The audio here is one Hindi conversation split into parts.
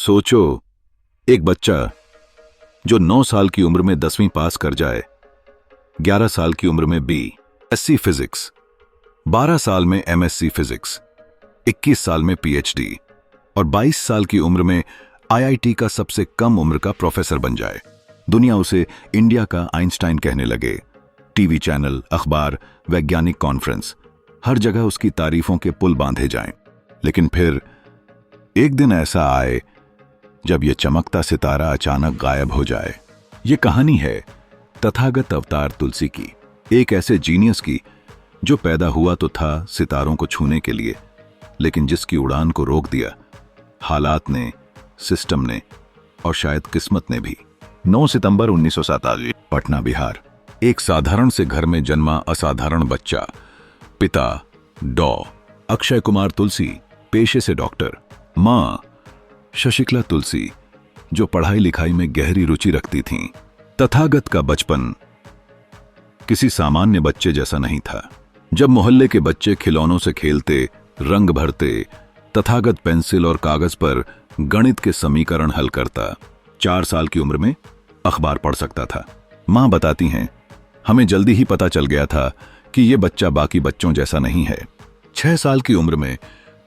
सोचो, एक बच्चा जो 9 साल की उम्र में 10वीं पास कर जाए, 11 साल की उम्र में BSc फिजिक्स, 12 साल में MSc फिजिक्स, 21 साल में PhD और 22 साल की उम्र में IIT का सबसे कम उम्र का प्रोफेसर बन जाए। दुनिया उसे इंडिया का आइंस्टाइन कहने लगे। टीवी चैनल, अखबार, वैज्ञानिक कॉन्फ्रेंस, हर जगह उसकी तारीफों के पुल बांधे जाएं। लेकिन फिर एक दिन ऐसा आए जब यह चमकता सितारा अचानक गायब हो जाए। ये कहानी है तथागत अवतार तुलसी की, एक ऐसे जीनियस की जो पैदा हुआ तो था सितारों को छूने के लिए, लेकिन जिसकी उड़ान को रोक दिया हालात ने, सिस्टम ने और शायद किस्मत ने भी। 9 सितंबर 1947, पटना, बिहार। एक साधारण से घर में जन्मा असाधारण बच्चा। पिता डॉ. अक्षय कुमार तुलसी, पेशे से डॉक्टर। मां शशिकला तुलसी, जो पढ़ाई लिखाई में गहरी रुचि रखती थीं। तथागत का बचपन किसी सामान्य बच्चे जैसा नहीं था। जब मोहल्ले के बच्चे खिलौनों से खेलते, रंग भरते, तथागत पेंसिल और कागज पर गणित के समीकरण हल करता। 4 साल की उम्र में अखबार पढ़ सकता था। मां बताती हैं, हमें जल्दी ही पता चल गया था कि यह बच्चा बाकी बच्चों जैसा नहीं है। 6 साल की उम्र में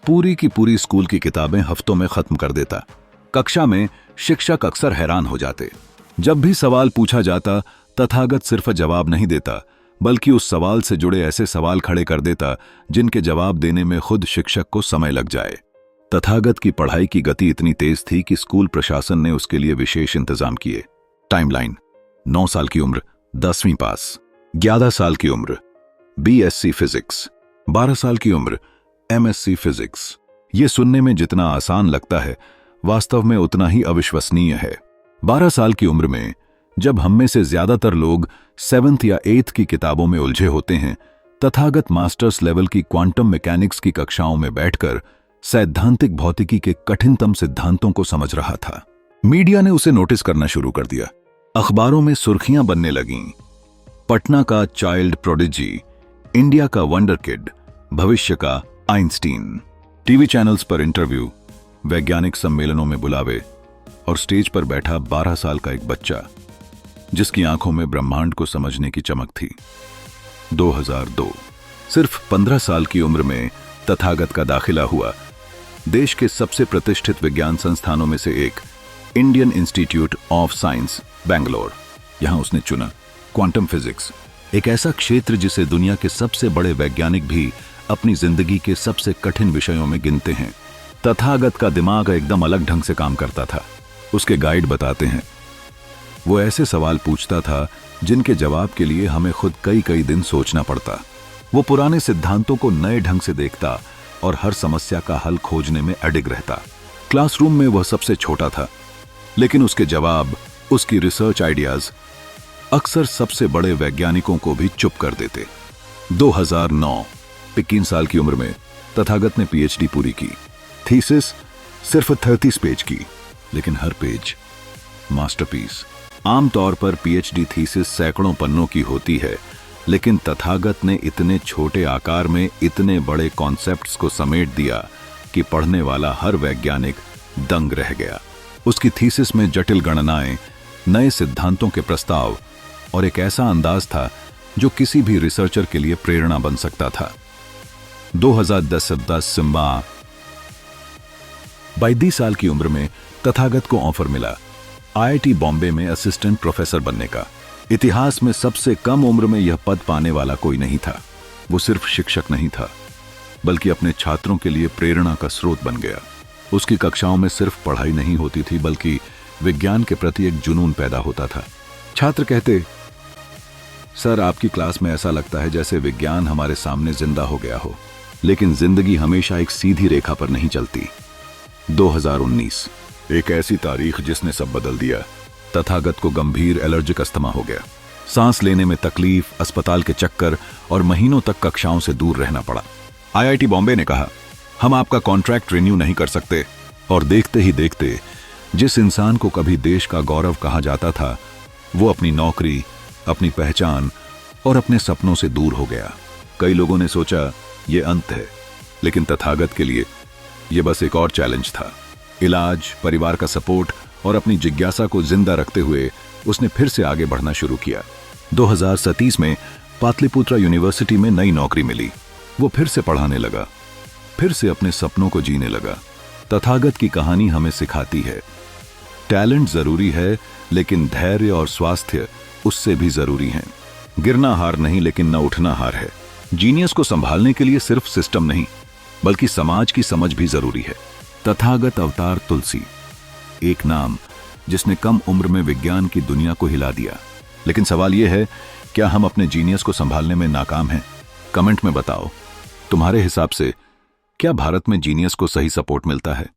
पूरी की पूरी स्कूल की किताबें हफ्तों में खत्म कर देता। कक्षा में शिक्षक अक्सर हैरान हो जाते। जब भी सवाल पूछा जाता, तथागत सिर्फ जवाब नहीं देता, बल्कि उस सवाल से जुड़े ऐसे सवाल खड़े कर देता जिनके जवाब देने में खुद शिक्षक को समय लग जाए। तथागत की पढ़ाई की गति इतनी तेज थी कि स्कूल प्रशासन ने उसके लिए विशेष इंतजाम किए। टाइमलाइन: 9 साल की उम्र 10वीं पास, 11 साल की उम्र BSc फिजिक्स, 12 साल की उम्र MSc फिजिक्स। ये सुनने में जितना आसान लगता है, वास्तव में उतना ही अविश्वसनीय है। 12 साल की उम्र में जब हम में से ज्यादातर लोग 7th या 8th की किताबों में उलझे होते हैं, तथागत मास्टर्स लेवल की क्वांटम मैकेनिक्स की कक्षाओं में बैठकर सैद्धांतिक भौतिकी के कठिनतम सिद्धांतों को समझ रहा था। मीडिया ने उसे नोटिस करना शुरू कर दिया। अखबारों में सुर्खियां बनने लगीं। पटना का चाइल्ड प्रोडिजी, इंडिया का वंडर किड, भविष्य का आइंस्टीन। टीवी चैनल्स पर इंटरव्यू, वैज्ञानिक सम्मेलनों में बुलावे और स्टेज पर बैठा 12 साल का एक बच्चा जिसकी आंखों में ब्रह्मांड को समझने की चमक थी। 2002, सिर्फ 15 साल की उम्र में तथागत का दाखिला हुआ देश के सबसे प्रतिष्ठित विज्ञान संस्थानों में से एक, Indian institute of science, Bangalore. यहां उसने चुना क्वांटम फिजिक्स, एक ऐसा क्षेत्र जिसे दुनिया के सबसे बड़े वैज्ञानिक भी अपनी जिंदगी के सबसे कठिन विषयों में गिनते हैं। तथागत का दिमाग एकदम अलग ढंग से काम करता था। उसके गाइड बताते हैं, वो ऐसे सवाल पूछता था जिनके जवाब के लिए हमें खुद कई कई दिन सोचना पड़ता। वो पुराने सिद्धांतों को नए ढंग से देखता और हर समस्या का हल खोजने में अडिग रहता। क्लासरूम में वह सबसे छोटा था, लेकिन उसके जवाब, उसकी रिसर्च आइडियाज अक्सर सबसे बड़े वैज्ञानिकों को भी चुप कर देते। 2009, 21 साल की उम्र में तथागत ने PhD पूरी की। थीसिस सिर्फ 30 पेज की, लेकिन हर पेज मास्टरपीस। आमतौर पर PhD थीसिस सैकड़ों पन्नों की होती है, लेकिन तथागत ने इतने छोटे आकार में इतने बड़े कॉन्सेप्ट्स को समेट दिया कि पढ़ने वाला हर वैज्ञानिक दंग रह गया। उसकी थीसिस में जटिल गणनाएं, नए सिद्धांतों के प्रस्ताव और एक ऐसा अंदाज था जो किसी भी रिसर्चर के लिए प्रेरणा बन सकता था। 2010 सिम्बा, 22 साल की उम्र में तथागत को ऑफर मिला IIT बॉम्बे में असिस्टेंट प्रोफेसर बनने का। इतिहास में सबसे कम उम्र में यह पद पाने वाला कोई नहीं था। वो सिर्फ शिक्षक नहीं था, बल्कि अपने छात्रों के लिए प्रेरणा का स्रोत बन गया। उसकी कक्षाओं में सिर्फ पढ़ाई नहीं होती थी, बल्कि विज्ञान के प्रति एक जुनून पैदा होता था। छात्र कहते, सर आपकी क्लास में ऐसा लगता है जैसे विज्ञान हमारे सामने जिंदा हो गया हो। लेकिन जिंदगी हमेशा एक सीधी रेखा पर नहीं चलती। 2019, एक ऐसी तारीख जिसने सब बदल दिया। तथागत को गंभीर एलर्जिक अस्थमा हो गया। सांस लेने में तकलीफ, अस्पताल के चक्कर और महीनों तक कक्षाओं से दूर रहना पड़ा। IIT बॉम्बे ने कहा, हम आपका कॉन्ट्रैक्ट रिन्यू नहीं कर सकते। और देखते ही देखते जिस इंसान को कभी देश का गौरव कहा जाता था, वो अपनी नौकरी, अपनी पहचान और अपने सपनों से दूर हो गया। कई लोगों ने सोचा ये अंत है, लेकिन तथागत के लिए ये बस एक और चैलेंज था। इलाज, परिवार का सपोर्ट और अपनी जिज्ञासा को जिंदा रखते हुए उसने फिर से आगे बढ़ना शुरू किया। 2037 में पाटलिपुत्रा यूनिवर्सिटी में नई नौकरी मिली। वो फिर से पढ़ाने लगा, फिर से अपने सपनों को जीने लगा। तथागत की कहानी हमें सिखाती है, टैलेंट जरूरी है, लेकिन धैर्य और स्वास्थ्य उससे भी जरूरी हैं। गिरना हार नहीं, लेकिन न उठना हार है। जीनियस को संभालने के लिए सिर्फ सिस्टम नहीं, बल्कि समाज की समझ भी जरूरी है। तथागत अवतार तुलसी, एक नाम जिसने कम उम्र में विज्ञान की दुनिया को हिला दिया। लेकिन सवाल यह है, क्या हम अपने जीनियस को संभालने में नाकाम हैं? कमेंट में बताओ, तुम्हारे हिसाब से क्या भारत में जीनियस को सही सपोर्ट मिलता है?